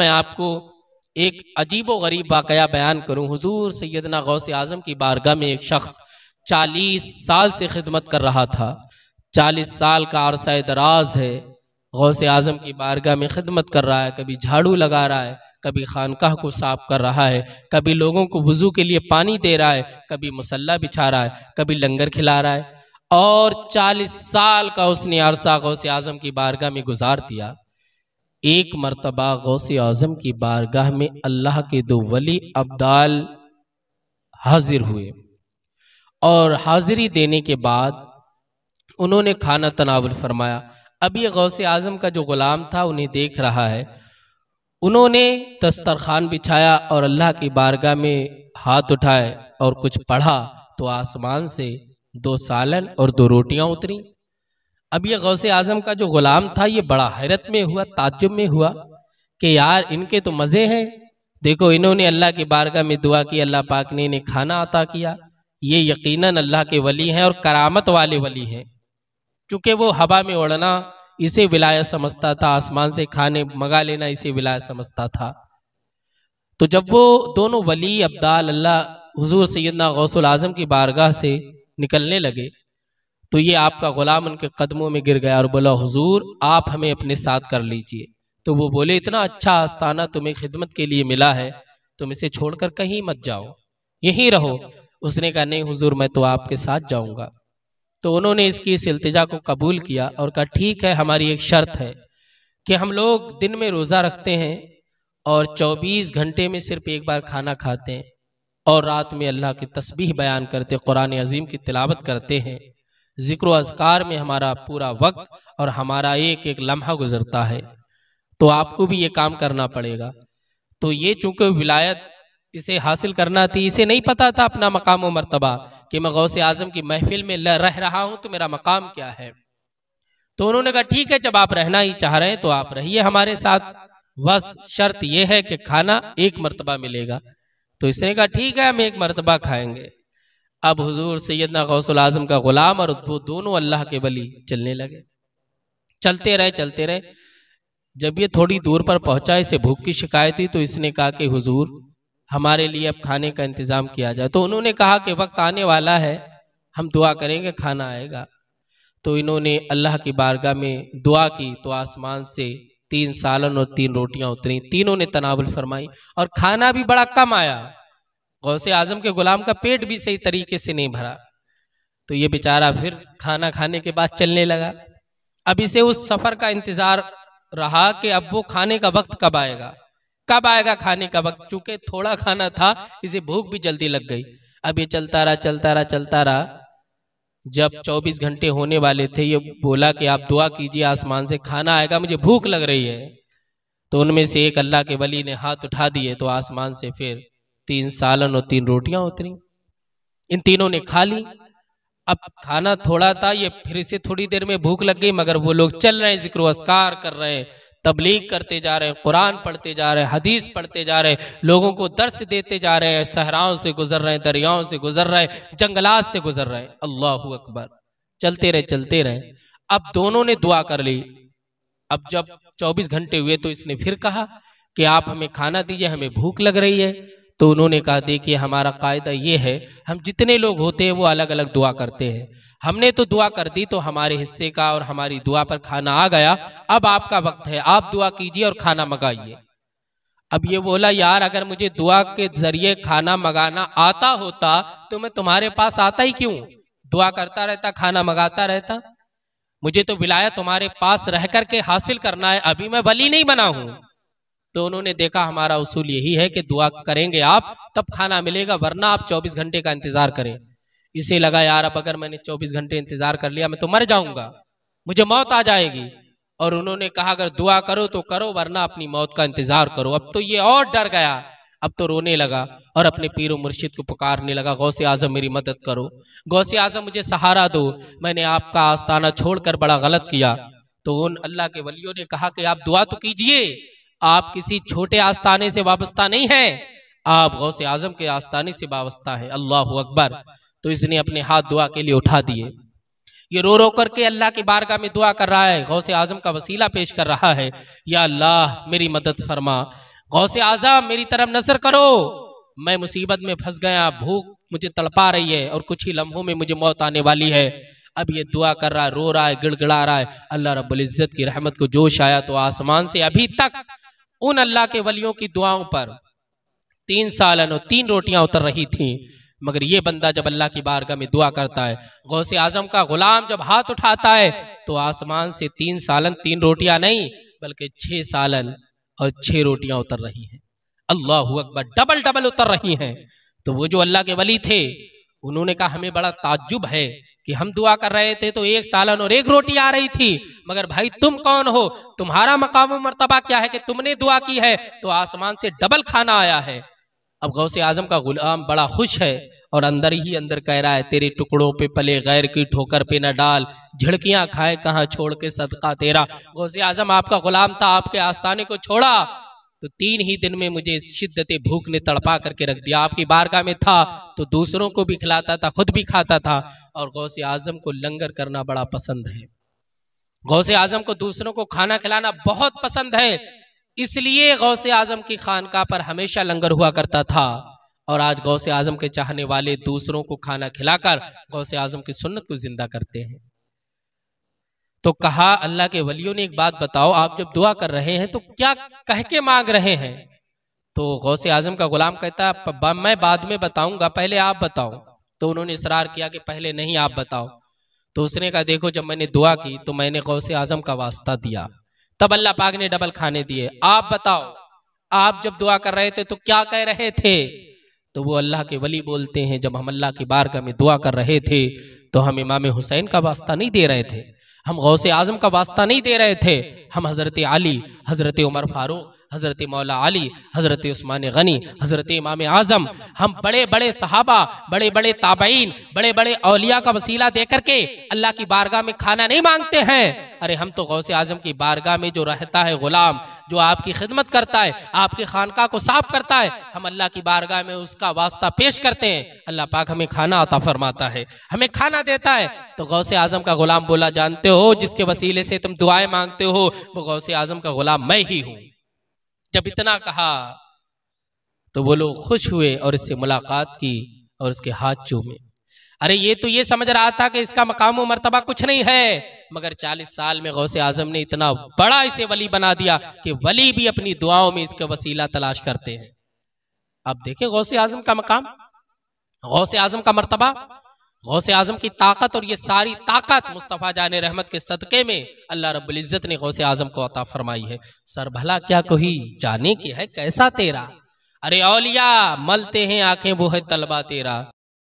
मैं आपको एक अजीब व गरीब वाक़या बयान करूं। हुजूर सैयदना गौसे आज़म की बारगाह में एक शख्स 40 साल से खिदमत कर रहा था। 40 साल का अरसा दराज है, गौसे आज़म की बारगाह में खिदमत कर रहा है। कभी झाड़ू लगा रहा है, कभी खानकाह को साफ कर रहा है, कभी लोगों को वुज़ू के लिए पानी दे रहा है, कभी मुसल्ला बिछा रहा है, कभी लंगर खिला रहा है। और 40 साल का उसने अरसा गौसे आज़म की बारगाह में गुजार दिया। एक मर्तबा गौसे आज़म की बारगाह में अल्लाह के दो वली अब्दाल हाजिर हुए और हाजिरी देने के बाद उन्होंने खाना तनावुल फरमाया। अब ये गौसे आज़म का जो ग़ुलाम था उन्हें देख रहा है। उन्होंने दस्तरखान बिछाया और अल्लाह की बारगाह में हाथ उठाए और कुछ पढ़ा तो आसमान से 2 सालन और 2 रोटियां उतरी। अब ये गौसे आज़म का जो ग़ुलाम था ये बड़ा हैरत में हुआ, ताज्जुब में हुआ कि यार इनके तो मज़े हैं। देखो, इन्होंने अल्लाह की बारगाह में दुआ की, अल्लाह पाक ने इन्हें खाना अता किया। ये यकीनन अल्लाह के वली हैं और करामत वाले वली हैं, क्योंकि वो हवा में उड़ना इसे विलायत समझता था, आसमान से खाने मंगा लेना इसे विलायत समझता था। तो जब वो दोनों वली अब्दाल अल्लाह हुजूर सैयदना गौसुल आज़म की बारगाह से निकलने लगे तो ये आपका ग़ुलाम उनके कदमों में गिर गया और बोला, हुजूर आप हमें अपने साथ कर लीजिए। तो वो बोले, इतना अच्छा आस्थाना तुम्हें खिदमत के लिए मिला है, तुम इसे छोड़कर कहीं मत जाओ, यहीं रहो। उसने कहा, नहीं हुजूर मैं तो आपके साथ जाऊंगा। तो उन्होंने इसकी इस इल्तिजा को कबूल किया और कहा, ठीक है, हमारी एक शर्त है कि हम लोग दिन में रोज़ा रखते हैं और 24 घंटे में सिर्फ एक बार खाना खाते हैं और रात में अल्लाह की तस्बीह बयान करते, कुरान अजीम की तिलावत करते हैं। जिक्र अज़कार में हमारा पूरा वक्त और हमारा एक एक लम्हा गुजरता है, तो आपको भी ये काम करना पड़ेगा। तो ये चूंकि विलायत इसे हासिल करना थी, इसे नहीं पता था अपना मकाम व मर्तबा कि मैं गौसे आज़म की महफिल में रह रहा हूं तो मेरा मकाम क्या है। तो उन्होंने कहा, ठीक है, जब आप रहना ही चाह रहे हैं तो आप रहिए हमारे साथ, बस शर्त यह है कि खाना एक मर्तबा मिलेगा। तो इसने कहा, ठीक है, हम एक मर्तबा खाएंगे। अब हुजूर सैयदना गौसुल आज़म का ग़ुलाम और वो दोनों अल्लाह के वली चलने लगे। चलते रहे। जब ये थोड़ी दूर पर पहुंचा, इसे भूख की शिकायत थी, तो इसने कहा कि हुजूर हमारे लिए अब खाने का इंतज़ाम किया जाए। तो उन्होंने कहा कि वक्त आने वाला है, हम दुआ करेंगे, खाना आएगा। तो इन्होंने अल्लाह की बारगाह में दुआ की तो आसमान से 3 सालन और 3 रोटियां उतरी, तीनों ने तनावुल फरमाई और खाना भी बड़ा कम आया। गौसे आज़म के ग़ुलाम का पेट भी सही तरीके से नहीं भरा। तो ये बेचारा फिर खाना खाने के बाद चलने लगा। अब इसे उस सफ़र का इंतज़ार रहा कि अब वो खाने का वक्त कब आएगा खाने का वक्त। चूंकि थोड़ा खाना था, इसे भूख भी जल्दी लग गई। अब ये चलता रहा। जब 24 घंटे होने वाले थे, ये बोला कि आप दुआ कीजिए, आसमान से खाना आएगा, मुझे भूख लग रही है। तो उनमें से एक अल्लाह के वली ने हाथ उठा दिए तो आसमान से फिर 3 सालन और 3 रोटियां उतरी। इन तीनों ने खा ली। अब खाना थोड़ा था, ये फिर इसे थोड़ी देर में भूख लग गई, मगर वो लोग चल रहे हैं, जिक्र अस्कार कर रहे हैं, तबलीग करते जा रहे हैं, कुरान पढ़ते जा रहे हैं, हदीस पढ़ते जा रहे हैं, लोगों को दर्स देते जा रहे हैं, सहराओं से गुजर रहे हैं, दरियाओं से गुजर रहे हैं, जंगलात से गुजर रहे हैं। अल्लाहू अकबर। चलते रहे। अब दोनों ने दुआ कर ली। अब जब 24 घंटे हुए तो इसने फिर कहा कि आप हमें खाना दीजिए, हमें भूख लग रही है। तो उन्होंने कहा, देखिए हमारा कायदा ये है, हम जितने लोग होते हैं वो अलग अलग दुआ करते हैं। हमने तो दुआ कर दी तो हमारे हिस्से का और हमारी दुआ पर खाना आ गया। अब आपका वक्त है, आप दुआ कीजिए और खाना मंगाइए। अब ये बोला, यार अगर मुझे दुआ के जरिए खाना मंगाना आता होता तो मैं तुम्हारे पास आता ही क्यों, दुआ करता रहता, खाना मंगाता रहता। मुझे तो विलायत तुम्हारे पास रह करके हासिल करना है, अभी मैं वली नहीं बना हूं। तो उन्होंने देखा हमारा उसूल यही है कि दुआ करेंगे आप तब खाना मिलेगा, वरना आप 24 घंटे का इंतजार करें। इसे लगा, यार अब अगर मैंने 24 घंटे इंतजार कर लिया मैं तो मर जाऊंगा, मुझे मौत आ जाएगी। और उन्होंने कहा, अगर दुआ करो तो करो, वरना अपनी मौत का इंतजार करो। अब तो ये और डर गया, अब तो रोने लगा और अपने पीर मुर्शिद को पुकारने लगा, गौसे आज़म मेरी मदद करो, गौसे आज़म मुझे सहारा दो, मैंने आपका आस्ताना छोड़कर बड़ा गलत किया। तो उन अल्लाह के वलियों ने कहा कि आप दुआ तो कीजिए, आप किसी छोटे आस्ताने से वाबस्ता नहीं है, आप गौसे आज़म के आस्ताने से वाबस्ता है। अल्लाहू अकबर। तो इसने अपने हाथ दुआ के लिए उठा दिए। ये रो रो करके अल्लाह की बारगाह में दुआ कर रहा है, गौसे आजम का वसीला पेश कर रहा है, या अल्लाह मेरी मदद फरमा, गौसे आजम मेरी तरफ नजर करो, मैं मुसीबत में फंस गया, भूख मुझे तड़पा रही है और कुछ ही लम्हों में मुझे मौत आने वाली है। अब ये दुआ कर रहा है, रो रहा है, गिड़गिड़ा रहा है। अल्लाह रब्बुल इज्जत की रहमत को जोश आया तो आसमान से अभी तक उन अल्लाह के वलियों की दुआओं पर 3 सालन और 3 रोटियां उतर रही थीं। मगर ये बंदा जब अल्लाह की बारगाह में दुआ करता है, गौसे आजम का गुलाम जब हाथ उठाता है तो आसमान से 3 सालन 3 रोटियां नहीं बल्कि 6 सालन और 6 रोटियां उतर रही हैं। अल्लाहू अकबर, डबल डबल उतर रही हैं। तो वो जो अल्लाह के वली थे उन्होंने कहा हमें बड़ा ताज्जुब है कि हम दुआ कर रहे थे तो 1 सालन और 1 रोटी आ रही थी, मगर भाई तुम कौन हो, तुम्हारा मकाम मर्तबा क्या है कि तुमने दुआ की है तो आसमान से डबल खाना आया है। अब गौसे आजम का गुलाम बड़ा खुश है और अंदर ही अंदर कह रहा है, तेरे टुकड़ों पे पले गैर की ठोकर पे न डाल, झिड़कियां खाए कहाँ छोड़ के सदका तेरा। गौसे आजम आपका गुलाम था, आपके आस्थाने को छोड़ा तो 3 ही दिन में मुझे शिद्दत भूख ने तड़पा करके रख दिया। आपकी बारगाह में था तो दूसरों को भी खिलाता था, खुद भी खाता था। और गौसे आजम को लंगर करना बड़ा पसंद है, गौसे आजम को दूसरों को खाना खिलाना बहुत पसंद है, इसलिए गौसे आजम की खानकाह पर हमेशा लंगर हुआ करता था। और आज गौसे आजम के चाहने वाले दूसरों को खाना खिलाकर गौसे आजम की सुन्नत को जिंदा करते हैं। तो कहा अल्लाह के वलियों ने एक बात बताओ, आप जब दुआ कर रहे हैं तो क्या कह के मांग रहे हैं? तो गौसे आजम का गुलाम कहता मैं बाद में बताऊंगा, पहले आप बताओ। तो उन्होंने इसरार किया कि पहले नहीं आप बताओ। तो उसने कहा देखो जब मैंने दुआ की तो मैंने गौसे आजम का वास्ता दिया, तब अल्लाह पाक ने डबल खाने दिए। आप बताओ आप जब दुआ कर रहे थे तो क्या कह रहे थे? तो वो अल्लाह के वली बोलते हैं जब हम अल्लाह की बारगाह में दुआ कर रहे थे तो हम इमाम हुसैन का वास्ता नहीं दे रहे थे, हम गौसे आजम का वास्ता नहीं दे रहे थे, हम हजरत अली, हजरत उमर फारूक, हजरत मौला अली, हजरत उस्मान गनी, हजरत इमाम आजम, हम बड़े बड़े सहाबा, बड़े बड़े ताबईन, बड़े बड़े औलिया का वसीला देकर के अल्लाह की बारगाह में खाना नहीं मांगते हैं। अरे हम तो गौसे आजम की बारगाह में जो रहता है गुलाम, जो आपकी खिदमत करता है, आपकी खानकाह को साफ करता है, हम अल्लाह की बारगाह में उसका वास्ता पेश करते हैं, अल्लाह पाक हमें खाना अता फरमाता है, हमें खाना देता है। तो गौसे आजम का गुलाम बोला जानते हो जिसके वसीले से तुम दुआएं मांगते हो वो गौसे आजम का गुलाम मैं ही हूं। जब इतना कहा तो वो लोग खुश हुए और इससे मुलाकात की और इसके हाथ चूमे। अरे ये तो ये समझ रहा था कि इसका मकाम व मर्तबा कुछ नहीं है, मगर 40 साल में गौसे आजम ने इतना बड़ा इसे वली बना दिया कि वली भी अपनी दुआओं में इसका वसीला तलाश करते हैं। अब देखें गौसे आजम का मकाम, गौसे आजम का मर्तबा, गौसे आजम की ताकत, और ये सारी ताकत मुस्तफ़ा जाने रहमत के सदके में अल्लाह रब्बुल इज्जत ने गौसे आजम को अता फरमाई है। सर भला क्या कोई जाने की है कैसा तेरा, अरे औलिया मलते हैं आंखें वो है तलबा तेरा।